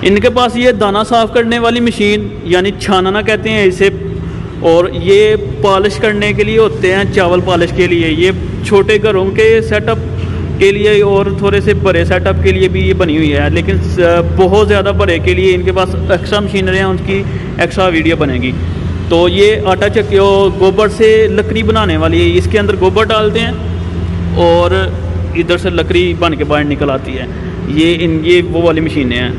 इनके पास ये दाना साफ़ करने वाली मशीन यानी छानना कहते हैं इसे, और ये पॉलिश करने के लिए होते हैं, चावल पॉलिश के लिए। ये छोटे घरों के सेटअप के लिए और थोड़े से बड़े सेटअप के लिए भी ये बनी हुई है, लेकिन बहुत ज़्यादा बड़े के लिए इनके पास एक्स्ट्रा मशीनरी हैं, उनकी एक्स्ट्रा वीडियो बनेगी। तो ये आटा चक्की गोबर से लकड़ी बनाने वाली है, इसके अंदर गोबर डालते हैं और इधर से लकड़ी बन के बाहर निकल आती है। ये वो वाली मशीनें हैं।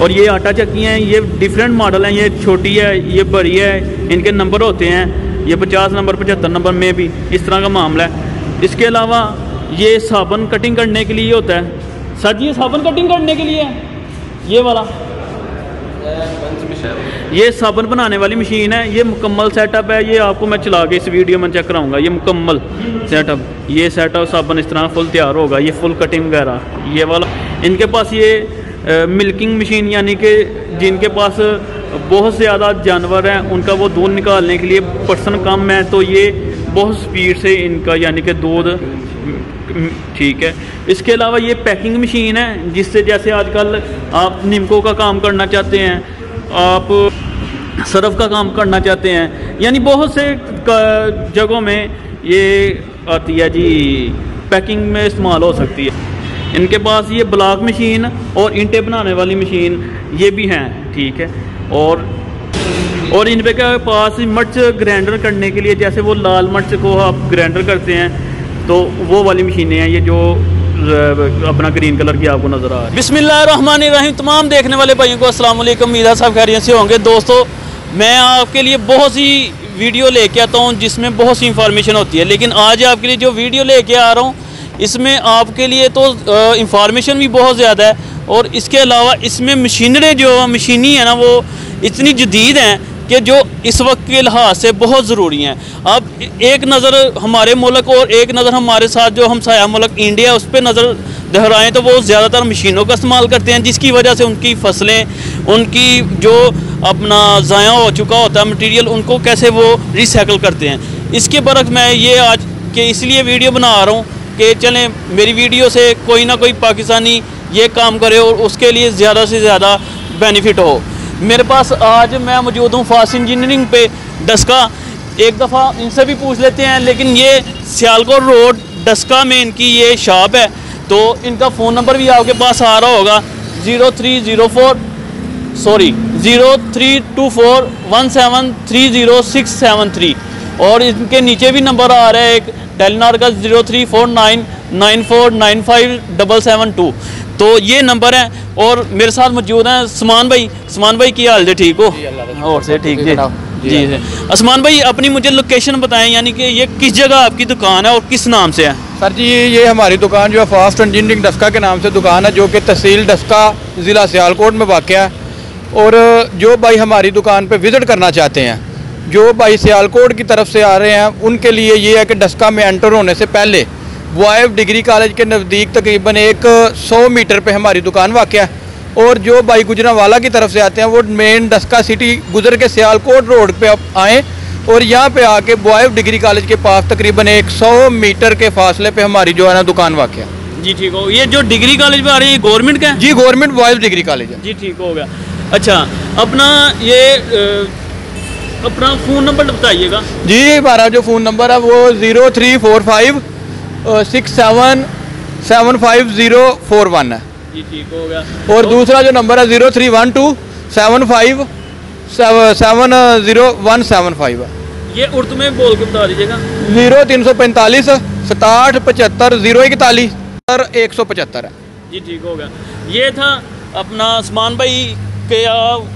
और ये आटा चक्की हैं, ये डिफरेंट मॉडल हैं, ये छोटी है, ये बड़ी है, इनके नंबर होते हैं, ये 50 नंबर 75 नंबर में भी इस तरह का मामला है। इसके अलावा ये साबुन कटिंग करने के लिए होता है। सर जी ये साबुन कटिंग करने के लिए है, ये वाला ये साबुन बनाने वाली मशीन है। ये मुकम्मल सेटअप है, ये आपको मैं चला के इस वीडियो में चेक कराऊंगा। ये मुकम्मल सेटअप, ये सेटअप साबुन इस तरह फुल तैयार होगा, ये फुल कटिंग वगैरह ये वाला। इनके पास ये मिल्किंग मशीन यानी कि जिनके पास बहुत ज़्यादा जानवर हैं, उनका वो दूध निकालने के लिए पर्सन कम है, तो ये बहुत स्पीड से इनका यानी कि दूध ठीक है। इसके अलावा ये पैकिंग मशीन है, जिससे जैसे आजकल आप निमको का काम करना चाहते हैं, आप सर्फ का काम करना चाहते हैं, यानी बहुत से जगहों में ये आती है जी, पैकिंग में इस्तेमाल हो सकती है। इनके पास ये ब्लॉक मशीन और ईंटें बनाने वाली मशीन ये भी हैं, ठीक है। और इनके पास मिर्च ग्राइंडर करने के लिए, जैसे वो लाल मिर्च को आप ग्राइंडर करते हैं, तो वो वाली मशीनें हैं, ये जो अपना ग्रीन कलर की आपको नज़र आ रही है। बिस्मिल्लाहिर्रहमानिर्रहीम। तमाम देखने वाले भाइयों को अस्सलाम वालेकुम, उम्मीद है सब खैरियत से होंगे। दोस्तों मैं आपके लिए बहुत सी वीडियो लेके आता हूँ जिसमें बहुत सी इंफॉर्मेशन होती है, लेकिन आज आपके लिए जो वीडियो लेके आ रहा हूँ इसमें आपके लिए तो इंफॉर्मेशन भी बहुत ज़्यादा है, और इसके अलावा इसमें मशीनरी जो मशीनी है ना, वो इतनी जदीद हैं कि जो इस वक्त के लिहाज से बहुत ज़रूरी हैं। अब एक नज़र हमारे मुल्क और एक नज़र हमारे साथ जो हमसाया मुल्क इंडिया, उस पर नज़र दोहराएँ तो वो ज़्यादातर मशीनों का इस्तेमाल करते हैं, जिसकी वजह से उनकी फसलें, उनकी जो अपना ज़ाया हो चुका होता है मटीरियल, उनको कैसे वो रिसाइकिल करते हैं। इसके बरक्स मैं ये आज के इसलिए वीडियो बना रहा हूँ कि चलें मेरी वीडियो से कोई ना कोई पाकिस्तानी ये काम करे और उसके लिए ज़्यादा से ज़्यादा बेनिफिट हो। मेरे पास आज मैं मौजूद हूँ फास्ट इंजीनियरिंग पे डस्का। एक दफ़ा इनसे भी पूछ लेते हैं, लेकिन ये सियालकोट रोड डस्का में इनकी ये शॉप है, तो इनका फ़ोन नंबर भी आपके पास आ रहा होगा 0324173067 और इनके नीचे भी नंबर आ रहा है एक टेलीनॉर का 034994957772। तो ये नंबर है। और मेरे साथ मौजूद हैं उस्मान भाई। उस्मान भाई की हाल है, ठीक हो? और से ठीक जी जी। उस्मान भाई अपनी मुझे लोकेशन बताएं, यानी कि ये किस जगह आपकी दुकान है और किस नाम से है? सर जी ये हमारी दुकान जो है फास्ट इंजीनियरिंग डस्का के नाम से दुकान है, जो कि तहसील डस्का ज़िला सियालकोट में वाक़ है। और जो भाई हमारी दुकान पे विज़िट करना चाहते हैं, जो भाई सियालकोट की तरफ से आ रहे हैं, उनके लिए ये है कि डस्का में एंटर होने से पहले वाइफ डिग्री कॉलेज के नज़दीक तकरीबन 100 मीटर पे हमारी दुकान वाक़ है। और जो भाई गुजरांवाला की तरफ से आते हैं, वो मेन डस्का सिटी गुजर के सियालकोट रोड पे आप आएँ और यहाँ पे आके वाइफ डिग्री कॉलेज के पास तकरीबन 100 मीटर के फासले पे हमारी जो है ना दुकान वाक़ है। जी ठीक हो। ये जो डिग्री कॉलेज पे आ रही है गवर्नमेंट का है? जी गवर्नमेंट वाइफ डिग्री कॉलेज है। जी ठीक हो गया। अच्छा अपना ये अपना फ़ोन नंबर बताइएगा। जी हमारा जो फ़ोन नंबर है वो 0345675041 है। जी ठीक हो गया। और दूसरा जो नंबर है 031275701775 है। ये उर्दू में बोल के बता दीजिएगा। 0345 67 75 041 175 है। जी ठीक हो गया। ये था अपना उस्मान भाई के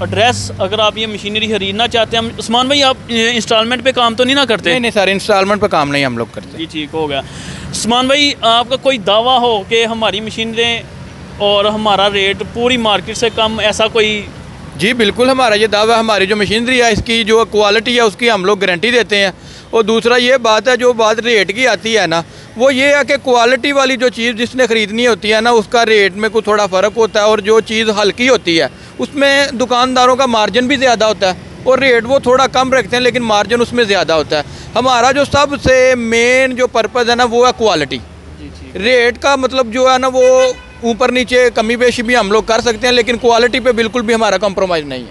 एड्रेस। अगर आप ये मशीनरी खरीदना चाहते हैं, उस्मान भाई आप इंस्टॉलमेंट पे काम तो नहीं ना करते? नहीं सर, इंस्टॉलमेंट पे काम नहीं हम लोग करते। जी ठीक हो गया। उस्मान भाई आपका कोई दावा हो कि हमारी मशीनरें और हमारा रेट पूरी मार्केट से कम, ऐसा कोई? जी बिल्कुल हमारा ये दावा है। हमारी जो मशीनरी है इसकी जो क्वालिटी है उसकी हम लोग गारंटी देते हैं। और दूसरा ये बात है, जो बात रेट की आती है ना, वो ये है कि क्वालिटी वाली जो चीज़ जिसने ख़रीदनी होती है ना, उसका रेट में कुछ थोड़ा फ़र्क होता है, और जो चीज़ हल्की होती है उसमें दुकानदारों का मार्जिन भी ज़्यादा होता है, और रेट वो थोड़ा कम रखते हैं लेकिन मार्जिन उसमें ज़्यादा होता है। हमारा जो सबसे मेन जो पर्पज़ है ना, वो है क्वालिटी। रेट का मतलब जो है ना, वो ऊपर नीचे कमी पेशी भी हम लोग कर सकते हैं, लेकिन क्वालिटी पे बिल्कुल भी हमारा कॉम्प्रोमाइज़ नहीं है।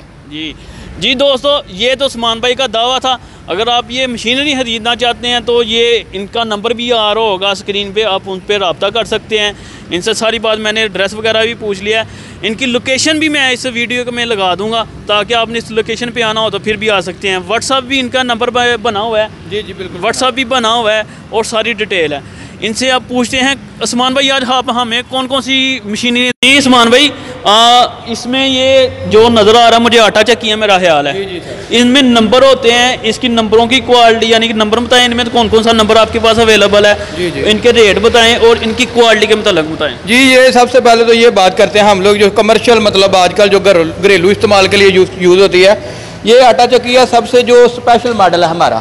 जी दोस्तों, ये तो उस्मान भाई का दावा था। अगर आप ये मशीनरी ख़रीदना चाहते हैं तो ये इनका नंबर भी आ रहा होगा स्क्रीन पे, आप उन पर रब्ता कर सकते हैं। इनसे सारी बात मैंने एड्रेस वगैरह भी पूछ लिया है। इनकी लोकेशन भी मैं इस वीडियो में लगा दूंगा, ताकि आपने इस लोकेशन पे आना हो तो फिर भी आ सकते हैं। व्हाट्सअप भी इनका नंबर बना हुआ है। जी बिल्कुल, व्हाट्सअप भी बना हुआ है और सारी डिटेल है। इनसे आप पूछते हैं उस्मान भाई आज आप हमें कौन कौन सी मशीनरी। जी उस्मान भाई, इसमें ये जो नज़र आ रहा है मुझे आटा चक्की है, मेरा ख्याल है। इनमें नंबर होते हैं, इसकी नंबरों की क्वालिटी यानी कि नंबर बताएं इनमें तो कौन कौन सा नंबर आपके पास अवेलेबल है। इनके रेट बताएं और इनकी क्वालिटी के मतलब बताएं। जी ये सबसे पहले तो ये बात करते हैं हम लोग जो कमर्शियल मतलब आजकल जो घरेलू इस्तेमाल के लिए यूज़ होती है, ये आटा चक्की है सबसे जो स्पेशल मॉडल है हमारा।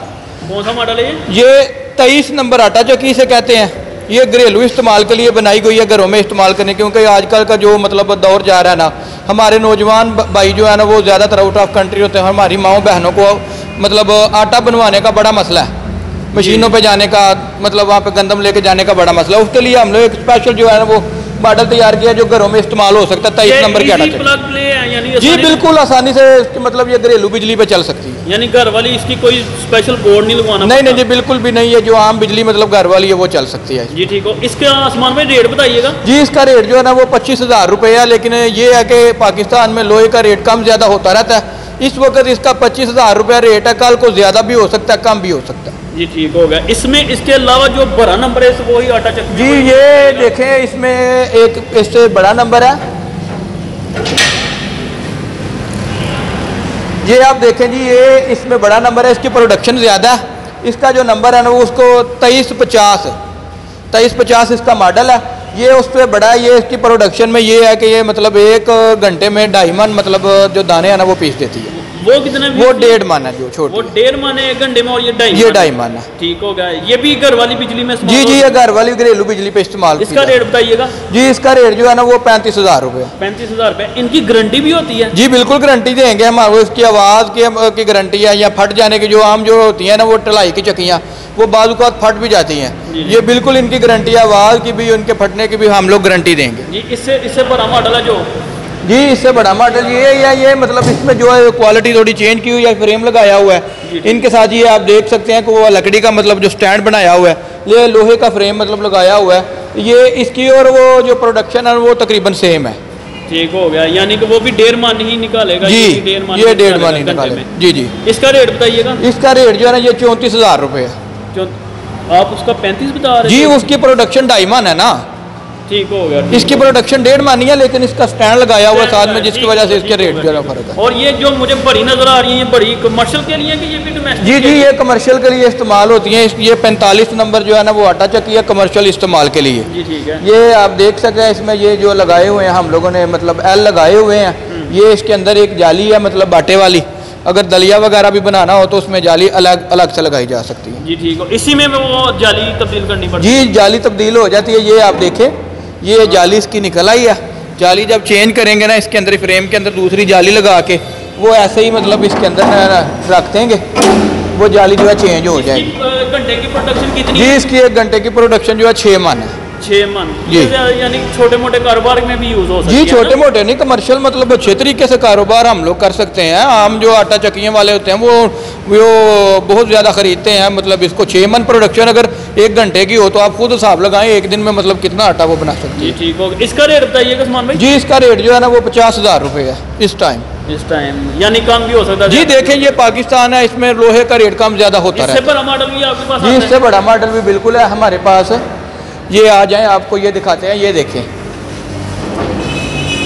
कौन सा मॉडल है ये 23 नंबर आटा चक्की से कहते हैं। ये घरेलू इस्तेमाल के लिए बनाई गई है, घरों में इस्तेमाल करने, क्योंकि आजकल का जो मतलब दौर जा रहा है ना, हमारे नौजवान भाई जो है ना वो ज़्यादातर आउट ऑफ कंट्री होते हैं। हमारी माओ बहनों को मतलब आटा बनवाने का बड़ा मसला है, मशीनों पे जाने का मतलब वहाँ पे गंदम लेके जाने का बड़ा मसला है। उसके लिए हम लोग एक स्पेशल जो है ना वो मॉडल तैयार किया जो घरों में इस्तेमाल हो सकता है। 23 नंबर की आटा चक्की। जी बिल्कुल आसानी से मतलब ये घरेलू बिजली पे चल सकती है, यानी घर वाली इसकी कोई स्पेशल बोर्ड नहीं लगवाना। नहीं जी बिल्कुल भी नहीं है, जो आम बिजली मतलब घर वाली है वो चल सकती है। जी ठीक हो। इसका आसमान में रेट बताइएगा। जी इसका रेट जो है ना वो 25,000 रुपये है, लेकिन ये है कि पाकिस्तान में लोहे का रेट कम ज़्यादा होता रहता है। इस वक्त इसका 25,000 रुपया रेट है, कल को ज़्यादा भी हो सकता है कम भी हो सकता है। जी ठीक हो गया। इसमें इसके अलावा जो बड़ा नंबर है वो ही आटा चक्की। जी ये देखें, इसमें एक इससे बड़ा नंबर है, ये आप देखें जी, ये इसमें बड़ा नंबर है, इसकी प्रोडक्शन ज़्यादा है। इसका जो नंबर है ना वो उसको 2350 इसका मॉडल है। ये उस पर बड़ा है। ये इसकी प्रोडक्शन में ये है कि ये मतलब 1 घंटे में 2.5 मन मतलब जो दाने हैं ना वो पीस देती है। वो कितने? वो 1.5 मन है जो छोटी। वो 1.5 मन है 1 घंटे में, और ये 2.5 मन है। ठीक हो गया। ये भी घर वाली बिजली में? जी ये घर वाली घरेलू बिजली पे इस्तेमाल। इसका रेट बताइएगा। जी इसका रेट जो है ना वो 35,000 रुपये। 35,000 रुपये। इनकी गारंटी भी होती है? जी बिल्कुल गारंटी देंगे हम। इसकी आवाज़ की गारंटी है, या फट जाने की जो आम जो होती है ना वो टलाई की चक्कियाँ वो बाजू का फट भी जाती हैं, ये बिल्कुल इनकी गारंटी है। आवाज़ की भी उनके फटने की भी हम लोग गारंटी देंगे। जी इससे बड़ा मॉडल है जो? जी इससे बड़ा मॉडल ये मतलब इसमें जो है क्वालिटी थोड़ी चेंज की हुई है, फ्रेम लगाया हुआ है इनके साथ। ये आप देख सकते हैं कि वो लकड़ी का मतलब जो स्टैंड बनाया हुआ है, ये लोहे का फ्रेम मतलब लगाया हुआ है। ये इसकी और वो जो प्रोडक्शन है वो तकरीबन सेम है। ठीक हो गया, यानी कि वो भी 1.5 मन ही निकालेगा। जी ये 1.5 मन ही निकालेगा। जी इसका रेट बताइएगा। इसका रेट जो है ना ये 34,000 रुपये है। आप उसका 35 बता रहे हैं? जी उसकी प्रोडक्शन 2.5 मन है ना। ठीक हो गया। इसकी प्रोडक्शन 1.5 मन ही है, लेकिन इसका स्टैंड लगाया हुआ साथ में, जिसकी वजह से इसके रेट जो फर्क है। और ये जो मुझे बड़ी नजर आ रही है, ये बड़ी कमर्शियल के लिए कि ये भी डोमेस्टिक? जी ये कमर्शियल के लिए इस्तेमाल होती हैं। ये 45 नंबर जो है ना वो आटा चक्की है कमर्शियल इस्तेमाल के लिए। जी ठीक है। ये आप देख सकते हैं, इसमें ये जो लगाए हुए हैं हम लोगों ने मतलब एल लगाए हुए हैं। ये इसके अंदर एक जाली है मतलब आटे वाली, अगर दलिया वगैरह भी बनाना हो तो उसमें जाली अलग अलग से लगाई जा सकती है। जी ठीक हो। इसी में वो जाली तब्दील करनी पड़ती है? जी जाली तब्दील हो जाती है। ये आप देखें, ये जाली इसकी निकल आई है। जाली जब चेंज करेंगे ना इसके अंदर फ्रेम के अंदर दूसरी जाली लगा के वो ऐसे ही मतलब इसके अंदर रख देंगे, वो जाली जो है चेंज हो जाएगी। घंटे की प्रोडक्शन कितनी? जी इसकी 1 घंटे की प्रोडक्शन जो है 6 मन है। 6 मन जी, यानी छोटे मोटे कारोबार में भी यूज हो सकती है? जी छोटे मोटे नहीं, कमर्शियल मतलब अच्छे तरीके से कारोबार हम लोग कर सकते हैं। आम जो आटा चक्कियाँ वाले होते हैं वो बहुत ज़्यादा ख़रीदते हैं। मतलब इसको 6 मन प्रोडक्शन अगर 1 घंटे की हो तो आप खुद हिसाब लगाएं एक दिन में मतलब कितना आटा वो बना सकते हैं। ठीक होगा। इसका रेट बताइएगा उस्मान भाई। जी इसका रेट जो है ना वो 50,000 रुपये है इस टाइम। यानी कम भी हो सकता है? जी देखें ये पाकिस्तान है, इसमें लोहे का रेट कम ज़्यादा होता है। इससे बड़ा मॉडल भी आपके पास? जी इससे बड़ा मॉडल भी बिल्कुल है हमारे पास। ये आ जाएं, आपको ये दिखाते हैं। ये देखें,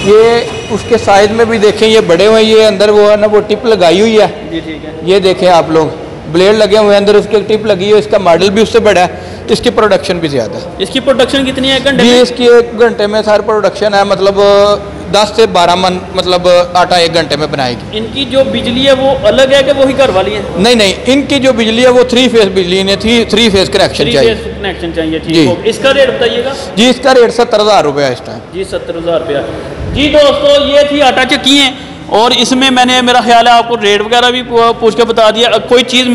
ये उसके साइज में भी देखें, ये बड़े हुए, ये अंदर वो है ना वो टिप लगाई हुई है। जी ठीक है। ये देखें आप लोग, ब्लेड लगे हुए हैं अंदर, उसके टिप लगी है। इसका मॉडल भी उससे बड़ा है, इसकी प्रोडक्शन भी ज़्यादा है। इसकी प्रोडक्शन कितनी है 1 घंटे में? जी इसकी 1 घंटे में सारी प्रोडक्शन है मतलब 10 से 12 मन मतलब आटा 1 घंटे में बनाएगी। इनकी जो बिजली है वो अलग है कि वही घर वाली है? नहीं, इनकी जो बिजली है वो 3 फेज बिजली ने 3 फेज कनेक्शन चाहिए। कनेक्शन चाहिए। ठीक हो। इसका रेट बताइएगा। जी इसका रेट 70,000 रुपये है इस टाइम। जी 70,000 रुपया। जी दोस्तों ये थी आटा चक्की है, और इसमें मैंने, मेरा ख्याल है आपको रेट वगैरह भी पूछ के बता दिया। कोई चीज़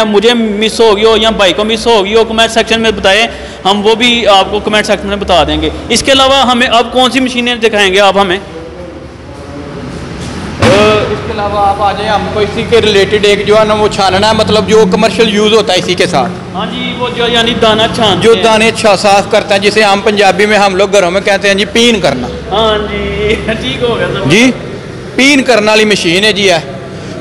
मुझे मिस होगी हो या भाई को मिस होगी हो, कमेंट सेक्शन में बताएं, हम वो भी आपको कमेंट सेक्शन में बता देंगे। इसके अलावा हमें अब कौन सी मशीनें दिखाएंगे आप हमें? इसके अलावा आप आ जाए, हमको इसी के रिलेटेड एक जो है ना वो छानना है, मतलब जो कमर्शियल यूज़ होता है इसी के साथ। हाँ जी, वो जो यानी दाना छान, जो दाने साफ करता है, जिसे आम पंजाबी में हम लोग घरों में कहते हैं जी पीन करना। हाँ जी, ठीक हो गया जी, पीन करने वाली मशीन है जी है।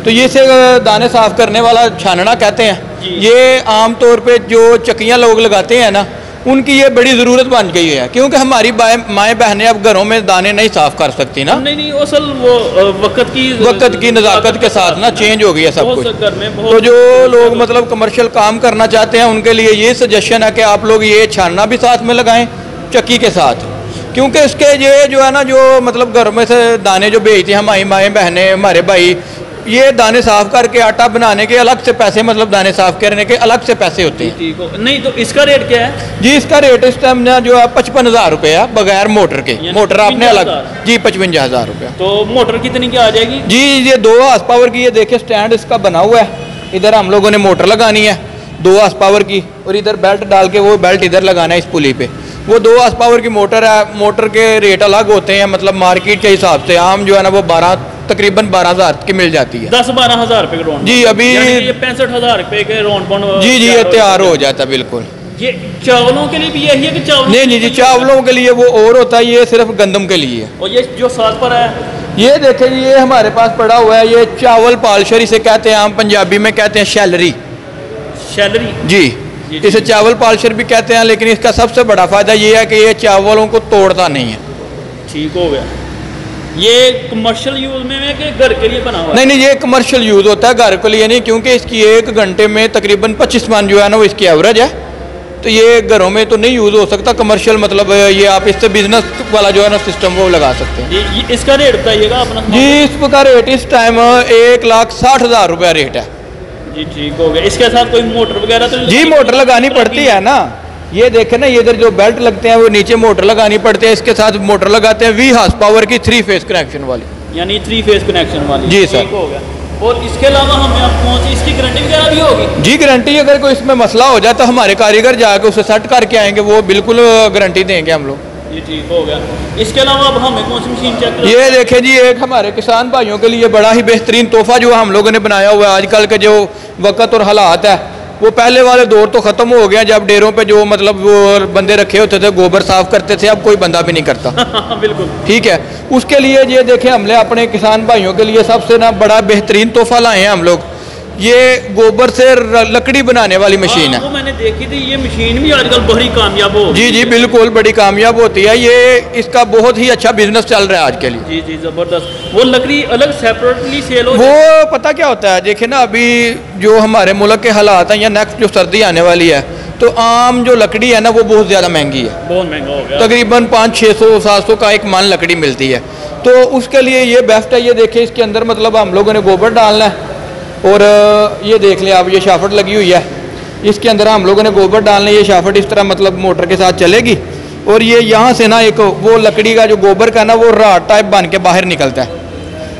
तो ये से दाने साफ करने वाला छानना कहते हैं। ये आम तौर पे जो चक्कियाँ लोग लगाते हैं ना, उनकी ये बड़ी ज़रूरत बन गई है, क्योंकि हमारी माएँ बहनें अब घरों में दाने नहीं साफ़ कर सकती ना। नहीं, असल वो वक्त की नज़ाकत के साथ ना चेंज हो गई है सब कुछ। तो जो लोग मतलब कमर्शियल काम करना चाहते हैं, उनके लिए ये सजेशन है कि आप लोग ये छानना भी साथ में लगाएं चक्की के साथ, क्योंकि इसके ये जो है ना, जो मतलब घर में से दाने जो बेचते हैं हमारी माएँ बहनें, हमारे भाई, ये दाने साफ करके आटा बनाने के अलग से पैसे, मतलब दाने साफ करने के अलग से पैसे होते हैं। नहीं तो इसका रेट क्या है जी? इसका रेट इस टाइम ना जो है 55,000 रुपये है, बगैर मोटर के। मोटर आपने अलग जी 55,000 रुपये। तो मोटर कितनी की आ जाएगी जी? ये 2 हार्स पावर की, ये देखिए स्टैंड इसका बना हुआ है। इधर हम लोगों ने मोटर लगानी है 2 हार्स पावर की, और इधर बेल्ट डाल के वो बेल्ट इधर लगाना है इस पुली पे। वो 2 हार्स पावर की मोटर है। मोटर के रेट अलग होते हैं, मतलब मार्केट के हिसाब से। आम जो है ना वो तकरीबन 12,000 की मिल जाती है। 10-12 हज़ार रुपये के राउंड। जी अभी 65,000 रुपये के राउंड। जी ये तैयार हो जाता है बिल्कुल। ये चावलों के लिए भी यही है कि चावलों? नहीं जी, चावलों के लिए वो और होता है, ये सिर्फ गंदम के लिए है। और ये जो साथ पर है, ये देखें, ये हमारे पास पड़ा हुआ है, ये चावल पालशर इसे कहते हैं, आम पंजाबी में कहते हैं शैलरी। जी, इसे चावल पालशर भी कहते हैं, लेकिन इसका सबसे बड़ा फायदा ये है कि ये चावलों को तोड़ता नहीं है। ठीक हो गया। ये कमर्शियल यूज में है कि घर के लिए बना हुआ है? नहीं, ये कमर्शियल यूज होता है, घर के लिए नहीं, क्योंकि इसकी 1 घंटे में तकरीबन 25 मन जो है ना वो इसकी एवरेज है। तो ये घरों में तो नहीं यूज हो सकता कमर्शियल, मतलब ये आप इससे बिजनेस वाला जो है ना सिस्टम वो लगा सकते हैं। ये इसका रेट बताइएगा अपना। जी, इसका रेट इस टाइम 1,60,000 रुपया रेट है जी। ठीक हो गया। इसके साथ कोई मोटर वगैरह तो जी? मोटर लगानी पड़ती है ना। ये देखें ना, ये इधर जो बेल्ट लगते हैं वो नीचे मोटर लगानी पड़ती है। इसके साथ मोटर लगाते हैं 20 हार्स पावर की 3 फेज कनेक्शन वाली, यानी 3 फेज कनेक्शन वाली। जी सर। ठीक हो गया। और इसके अलावा हमें आप कौन सी इसकी गारंटी वगैरह भी होगी? जी, गारंटी अगर कोई इसमें मसला हो जाए तो हमारे कारीगर जाकर उसे सेट करके आएंगे, वो बिल्कुल गारंटी देंगे हम लोग। ये ठीक हो गया। इसके अलावा अब हमें कौन सी मशीन चेक करें? ये देखें जी, एक हमारे किसान भाइयों के लिए बड़ा ही बेहतरीन तोहफा जो हम लोगों ने बनाया हुआ है। आजकल के जो वक्त और हालात है, वो पहले वाले दौर तो ख़त्म हो गया जब डेरों पे जो मतलब वो बंदे रखे होते थे, गोबर साफ करते थे। अब कोई बंदा भी नहीं करता। बिल्कुल ठीक है। उसके लिए ये देखें, हमने अपने किसान भाइयों के लिए सबसे ना बड़ा बेहतरीन तोहफा लाए हैं हम लोग। ये गोबर से लकड़ी बनाने वाली मशीन है। वो मैंने देखी थी, ये मशीन भी आजकल बड़ी कामयाब हो। जी बिल्कुल, बड़ी कामयाब होती है ये। इसका बहुत ही अच्छा बिजनेस चल रहा है आज के लिए। जी ज़बरदस्त। वो लकड़ी अलग सेपरेटली सेल हो? वो पता क्या होता है, देखिए ना, अभी जो हमारे मुल्क के हालात हैं या नेक्स्ट जो सर्दी आने वाली है, तो आम जो लकड़ी है ना वो बहुत ज़्यादा महंगी है। बहुत महंगा हो गया। तकरीबन 500-600-700 का एक मन लकड़ी मिलती है। तो उसके लिए ये बेस्ट है। ये देखिए, इसके अंदर मतलब हम लोगों ने गोबर डालना है, और ये देख लें आप, ये शाफट लगी हुई है, इसके अंदर हम लोगों ने गोबर डालना है। ये शाफट इस तरह मतलब मोटर के साथ चलेगी, और ये यहाँ से ना एक वो लकड़ी का जो गोबर का ना वो राट टाइप बन के बाहर निकलता है,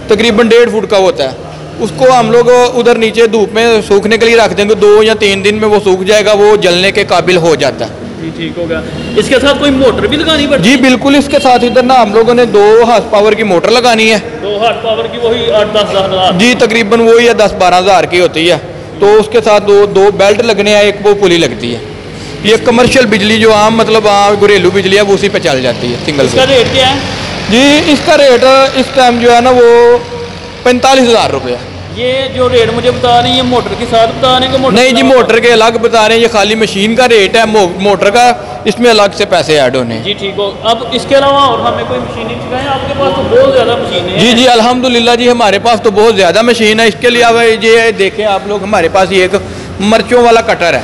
तकरीबन 1.5 फुट का होता है। उसको हम लोग उधर नीचे धूप में सूखने के लिए रख देंगे। 2 या 3 दिन में वो सूख जाएगा, वो जलने के काबिल हो जाता है। ठीक हो गया। इसके साथ कोई मोटर भी लगानी पड़ती है? जी बिल्कुल, इसके साथ इधर ना हम लोगों ने 2 हार्स पावर की मोटर लगानी है। 2 हार्स पावर की वही 8-10 हज़ार? जी तकरीबन वही है, 10-12 हज़ार की होती है। तो उसके साथ दो बेल्ट लगने हैं, एक वो पुली लगती है। ये कमर्शियल बिजली जो आम मतलब घरेलू बिजली है वो उसी पे चल जाती है, सिंगल। इसका रेट क्या है? जी, इसका रेट इस टाइम जो है ना वो 45,000 रुपये है। ये जो रेट मुझे बता रहे हैं, ये मोटर के साथ बता रहे हैं? मोटर नहीं जी, मोटर के अलग बता रहे हैं। ये खाली मशीन का रेट है, मोटर का इसमें अलग से पैसे ऐड होने। जी ठीक हो। अब इसके अलावा और हमें कोई मशीनें सिखाएं? आपके पास तो बहुत ज़्यादा मशीनें हैं। जी अल्हम्दुलिल्लाह जी, हमारे पास तो बहुत ज़्यादा मशीन है। इसके लिए अब ये देखें आप लोग, हमारे पास ये एक मिर्चों वाला कटर है।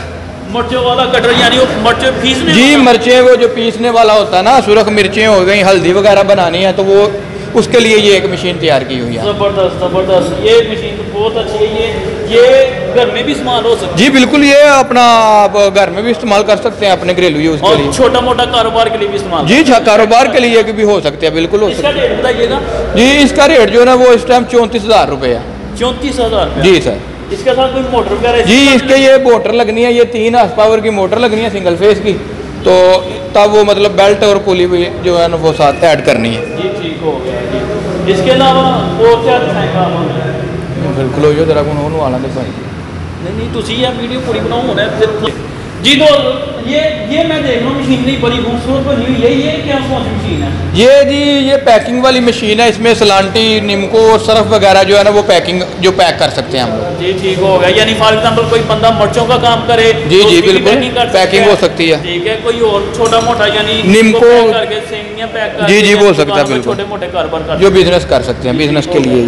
मिर्चों वाला कटर यानी वो मिर्चें पीसने? जी, मिर्चें वो जो पीसने वाला होता है ना, सुरख मिर्चें हो गई, हल्दी वगैरह बनानी है, तो वो उसके लिए ये एक मशीन तैयार की हुई है। ज़बरदस्त। ये मशीन बहुत अच्छी है। ये घर में भी इस्तेमाल हो सकता है? जी बिल्कुल, ये अपना आप घर में भी इस्तेमाल कर सकते हैं अपने घरेलू यूज़ के लिए। छोटा मोटा कारोबार के लिए भी इस्तेमाल? जी कारोबार के लिए भी हो सकते हैं, बिल्कुल हो सकते हैं। इसका रेट बताइएगा। जी इसका रेट जो है ना वो इस टाइम 34,000 रुपये है। 34,000? जी सर। इसके साथ कोई मोटर वगैरह? जी इसके ये मोटर लगनी है, ये 3 हॉर्स पावर की मोटर लगनी है सिंगल फेस की, तो तब वो मतलब बेल्ट और पुली भी जो है ना वो साथ ऐड करनी है। जी ठीक हो गया जी। इसके अलावा और क्या दिखाएंगे आप हमें? बिल्कुल हो जो जरा को वाला दिखाई। नहीं तुसी ये वीडियो पूरी बनाओ होना जी। तो ये मैं देख रहा हूँ मशीनरी बड़ी खूबसूरत बनी हुई है, ये क्या कौन सी मशीन है? ये जी ये पैकिंग वाली मशीन है, इसमें सलांटी, निम्को और सर्फ वगैरह जो है ना वो पैकिंग जो पैक कर सकते हैं हम लोग। जी ठीक हो गया। यानी फॉर एग्जांपल कोई बंदा मिर्चों का काम करे जी तो जी बिल्कुल पैकिंग हो सकती है। ठीक है। कोई और छोटा मोटा यानी निम्को करके सेवियां पैक कर जी हो सकता है बिल्कुल, छोटे मोटे कारोबार कर जो बिजनेस कर सकते हैं, बिजनेस के लिए।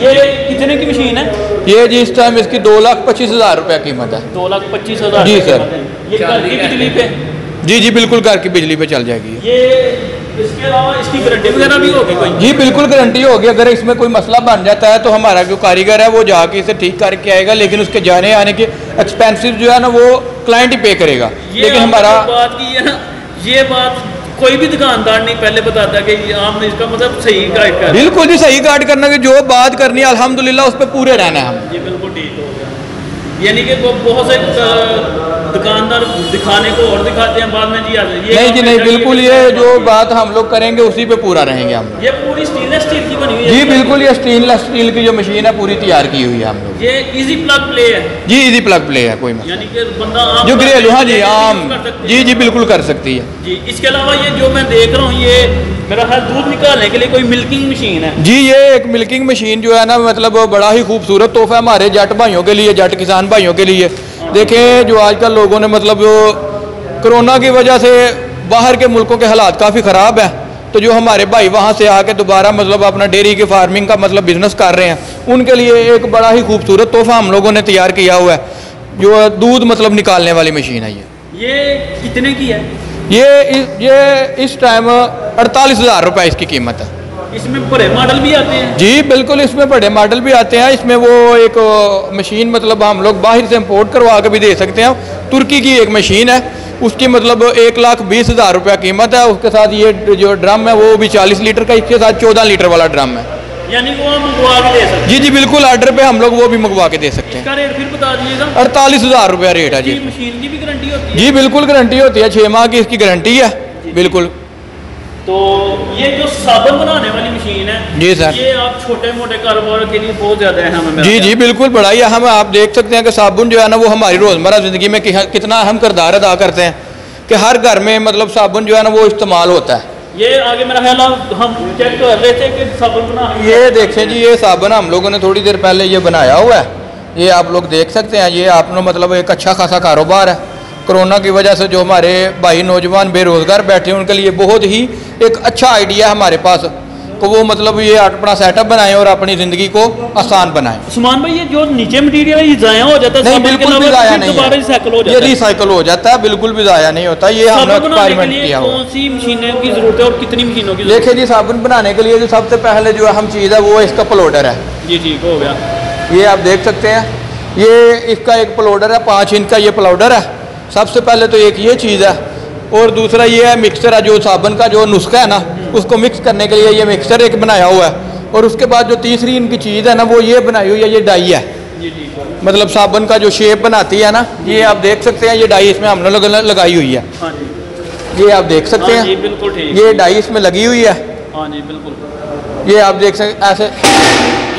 ये कितने की मशीन है? ये जी इस टाइम इसकी 2,25,000 रुपये कीमत है। 2,25,000 जी सर। ये घर की बिजली पे? जी बिल्कुल घर की बिजली पे चल जाएगी ये। इसके अलावा इसकी गारंटी वगैरह भी होगी कोई? जी बिल्कुल गारंटी होगी। अगर इसमें कोई मसला बन जाता है तो हमारा जो कारीगर है वो जाके इसे ठीक करके आएगा, लेकिन उसके जाने आने के एक्सपेंसिव जो है ना वो क्लाइंट ही पे करेगा। लेकिन हमारा बात की है ना, ये बात कोई भी दुकानदार नहीं पहले बताता कि आपने इसका मतलब सही गाइड कर। बिल्कुल जी सही गाइड करना कि जो बात करनी है अल्हम्दुलिल्लाह उस पर पूरे रहना है हम। जी बिल्कुल ठीक हो गया। यानी कि बहुत से दुकानदार दिखाने को और दिखाते हैं बाद में जी आ जाए। नहीं जी नहीं बिल्कुल, ये जो बात हम लोग करेंगे उसी पे पूरा रहेंगे हम। ये पूरी स्टेनलेस स्टील की बनी हुई है? जी बिल्कुल, ये स्टेनलेस स्टील की जो मशीन है पूरी तैयार की हुई है हम लोग। ये इजी प्लग प्ले है? जी इजी प्लग प्ले है, कोई यानी कि बंदा जो घरेलू, हाँ जी आम, जी बिल्कुल कर सकती है जी। इसके अलावा ये जो मैं देख रहा हूँ ये मेरा ख्याल दूध निकालने के लिए कोई मिल्किंग मशीन है? जी ये एक मिल्किंग मशीन जो है ना मतलब बड़ा ही खूबसूरत तोहफा है हमारे जट भाइयों के लिए, जट किसान भाइयों के लिए। देखें जो आजकल लोगों ने मतलब जो कोरोना की वजह से बाहर के मुल्कों के हालात काफ़ी ख़राब है, तो जो हमारे भाई वहाँ से आके दोबारा मतलब अपना डेयरी के फार्मिंग का मतलब बिजनेस कर रहे हैं, उनके लिए एक बड़ा ही खूबसूरत तोहफा हम लोगों ने तैयार किया हुआ है, जो दूध मतलब निकालने वाली मशीन है। ये कितने की है? ये इस टाइम 48,000 रुपये इसकी कीमत है। इसमें बड़े मॉडल भी आते हैं? जी बिल्कुल, इसमें बड़े मॉडल भी आते हैं। इसमें वो एक मशीन मतलब हम लोग बाहर से इंपोर्ट करवा के भी दे सकते हैं। तुर्की की एक मशीन है, उसकी मतलब 1,20,000 रुपया कीमत है। उसके साथ ये जो ड्रम है वो भी 40 लीटर का, इसके साथ 14 लीटर वाला ड्रम है। यानी वो हम मंगवा के दे सकते हैं? जी बिल्कुल, ऑर्डर पे हम लोग वो भी मंगवा के दे सकते हैं। इसका रेट फिर बता दीजिएगा। 48,000 रुपया रेट है जी। मशीन की भी गारंटी होती है? जी बिल्कुल गारंटी होती है, 6 माह की इसकी गारंटी है बिल्कुल। तो ये जो साबुन बनाने वाली मशीन है जी सर, ये आप छोटे मोटे कारोबार के लिए बहुत ज़्यादा अहम है? जी बिल्कुल बड़ा ही अहम है। आप देख सकते हैं कि साबुन जो है ना वो हमारी रोज़मर्रा ज़िंदगी में कितना अहम किरदार अदा करते हैं, कि हर घर में मतलब साबुन जो है ना वो इस्तेमाल होता है। ये आगे मेरा ख्याल हम चेक कर रहे थे कि साबुन बना, ये देखें जी, ये साबुन हम लोगों ने थोड़ी देर पहले ये बनाया हुआ है, ये आप लोग देख सकते हैं। ये आपने मतलब एक अच्छा खासा कारोबार है। कोरोना की वजह से जो हमारे भाई नौजवान बेरोज़गार बैठे हैं उनके लिए बहुत ही एक अच्छा आइडिया है हमारे पास, तो वो मतलब ये अपना सेटअप बनाएं और अपनी ज़िंदगी को आसान बनाएं। उस्मान भाई ये जो नीचे मटीरियल है ये ज़ाया हो जाता है? नहीं बिल्कुल भी ज़ाया नहीं है, ये रिसाइकल हो जाता है, बिल्कुल भी ज़ाया नहीं होता। ये हमने एक्सपेरिमेंट किया हुआ। कौन सी मशीनों की ज़रूरत है और कितनी मशीनों की? देखिए जी, साबुन बनाने के लिए जो सबसे पहले जो अहम चीज़ है वो इसका प्लोडर है। जी ठीक हो गया। ये आप देख सकते हैं, ये इसका एक प्लोडर है, 5 इंच का ये प्लोडर है। सबसे पहले तो एक ये चीज़ है, और दूसरा ये है मिक्सर है, जो साबुन का जो नुस्खा है ना उसको मिक्स करने के लिए ये मिक्सर एक बनाया हुआ है। और उसके बाद जो तीसरी इनकी चीज़ है ना वो ये बनाई हुई है, ये डाई है, मतलब साबुन का जो शेप बनाती है ना, ये आप देख सकते हैं। ये डाई इसमें हमने लगाई हुई है, ये आप देख सकते हैं, ये डाई इसमें लगी हुई है। हाँ जी बिल्कुल, ये आप देख सकते ऐसे,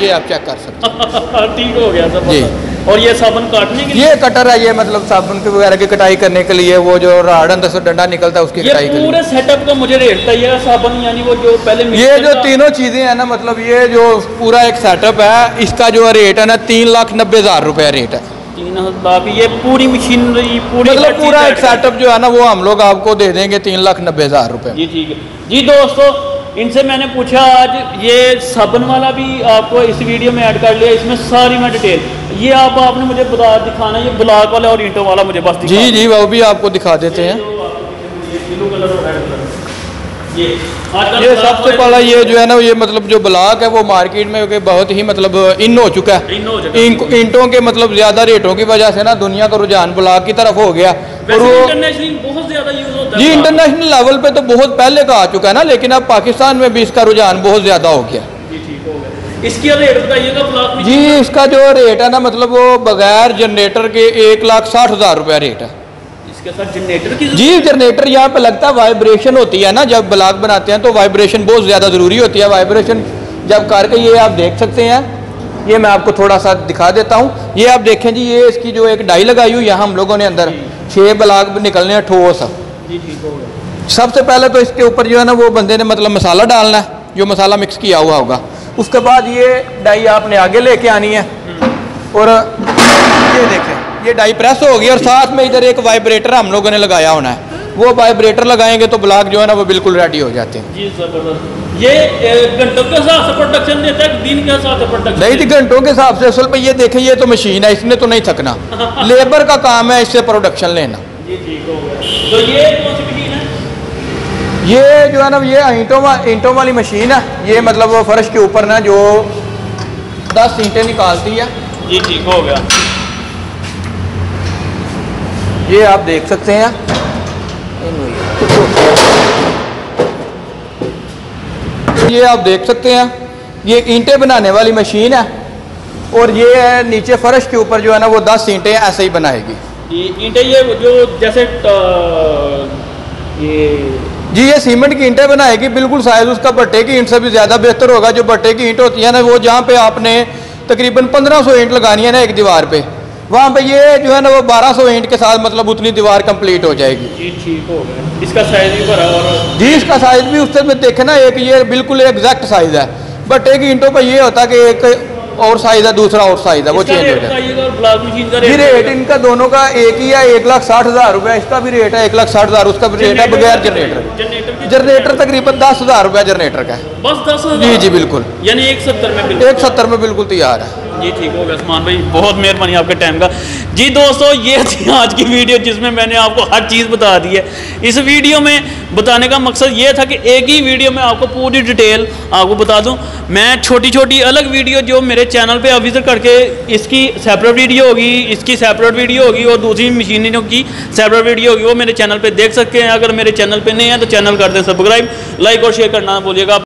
ये आप चेक कर सकते हैं। ठीक हो गया सर जी। और ये साबुन काटने के लिए? ये कटर है, ये मतलब साबुन के वगैरह की कटाई करने के लिए, वो जो राड अंदर से डंडा निकलता है उसकी कटाई के लिए। पूरे सेटअप का मुझे रेट बताइएगा साबुन, यानी वो जो पहले ये जो तीनों चीज़ें हैं ना, मतलब ये जो पूरा एक सेटअप है, इसका जो रेट है ना 3,90,000 रुपया रेट है। 3 लाख? ये पूरी मशीनरी पूरी मतलब पूरा एक सेटअप जो है ना वो हम लोग आपको दे देंगे 3,90,000 रुपये। जी ठीक है जी। दोस्तों इनसे मैंने पूछा, आज ये साबुन वाला भी आपको इस वीडियो में ऐड कर लिया, इसमें सारी मैं डिटेल, ये आपने मुझे बता दिखाना, ये ब्लॉक वाला और ईंटों वाला मुझे बस जी वो भी आपको दिखा देते हैं। ये सबसे पहला ये जो है ना, ये मतलब जो ब्लॉक है वो मार्केट में बहुत ही मतलब इन हो चुका है। ईंटों के मतलब ज़्यादा रेटों की वजह से ना दुनिया का रुझान ब्लॉक की तरफ हो गया, और वो इंटरनेशनली बहुत ज़्यादा यूज़ होता है जी इंटरनेशनल लेवल पे तो बहुत पहले का आ चुका है ना, लेकिन अब पाकिस्तान में भी इसका रुझान बहुत ज़्यादा हो गया। इसकी रेट बताइएगा ब्लॉक में। जी इसका जो रेट है ना, मतलब वो बगैर जनरेटर के 1,60,000 रुपया रेट है। इसके साथ जनरेटर की जी जनरेटर यहाँ पे लगता है, वाइब्रेशन होती है ना जब ब्लॉक बनाते हैं तो वाइब्रेशन बहुत ज़्यादा ज़रूरी होती है। वाइब्रेशन जब करके ये आप देख सकते हैं, ये मैं आपको थोड़ा सा दिखा देता हूँ। ये आप देखें जी, ये इसकी जो एक डाई लगाई हुई यहाँ हम लोगों ने अंदर 6 ब्लॉक निकलने हैं ठोस। सबसे पहले तो इसके ऊपर जो है ना वो बंदे ने मतलब मसाला डालना है, जो मसाला मिक्स किया हुआ होगा। उसके बाद ये डाई आपने आगे लेके आनी है, और ये देखें ये डाई प्रेस होगी, और साथ में इधर एक वाइब्रेटर हम लोगों ने लगाया होना है। वो वाइब्रेटर लगाएंगे तो ब्लॉक जो है ना वो बिल्कुल रेडी हो जाते हैं। जी जबरदस्त। ये घंटों के हिसाब से प्रोडक्शन देता है, दिन के हिसाब से प्रोडक्शन? नहीं थी घंटों के हिसाब से। असल में ये देखें, ये तो मशीन है, इसने तो नहीं थकना। लेबर का काम है इससे प्रोडक्शन लेना। जी ठीक हो गया। तो ये कौन सी मशीन है? ये जो है ना ये ईंटों वाली मशीन है। ये मतलब वो फर्श के ऊपर ना जो 10 ईंटें निकालती है। जी ठीक हो गया। ये आप देख सकते हैं, ये आप देख सकते हैं, ये ईंटें बनाने वाली मशीन है, और ये नीचे फर्श के ऊपर जो है ना वो 10 ईंटें ऐसे ही बनाएगी। ईंटें ये जो जैसे ये सीमेंट की ईंटें बनाएगी, बिल्कुल साइज उसका भट्टे की ईंट से भी ज़्यादा बेहतर होगा। जो भट्टे की ईंट होती है ना, वो जहाँ पे आपने तकरीबन 1500 ईंट लगानी है ना एक दीवार पे, वहाँ पे ये जो है ना वो 1200 ईंट के साथ मतलब उतनी दीवार कंप्लीट हो जाएगी। जी ठीक हो गया। इसका साइज भी बड़ा, और जी इसका साइज भी उससे में देखे ना, एक ये बिल्कुल एग्जैक्ट साइज है। भट्टे की ईंटों पर ये होता है कि एक और साइज है, दूसरा और साइज है, वो चेंज हो जाता है। जी रेट इनका दोनों का एक ही है, 1,60,000 रुपया इसका भी रेट है, 1,60,000 उसका भी रेट है बगैर जनरेटर। जनरेटर तकरीबन 10,000 रुपया जनरेटर का है। बस 10,000? जी जी बिल्कुल, यानी 170 में 170 में बिल्कुल तैयार है। जी ठीक हो गया उस्मान भाई, बहुत मेहरबानी आपके टाइम का। जी दोस्तों, ये थी आज की वीडियो जिसमें मैंने आपको हर चीज़ बता दी है। इस वीडियो में बताने का मकसद ये था कि एक ही वीडियो में आपको पूरी डिटेल आपको बता दूं। मैं छोटी छोटी अलग वीडियो जो मेरे चैनल पे आप विजिट करके, इसकी सेपरेट वीडियो होगी, इसकी सेपरेट वीडियो होगी, और दूसरी मशीनों की सेपरेट वीडियो होगी, वो मेरे चैनल पर देख सकते हैं। अगर मेरे चैनल पर नहीं है तो चैनल कर दें सब्सक्राइब, लाइक और शेयर करना ना भूलिएगा।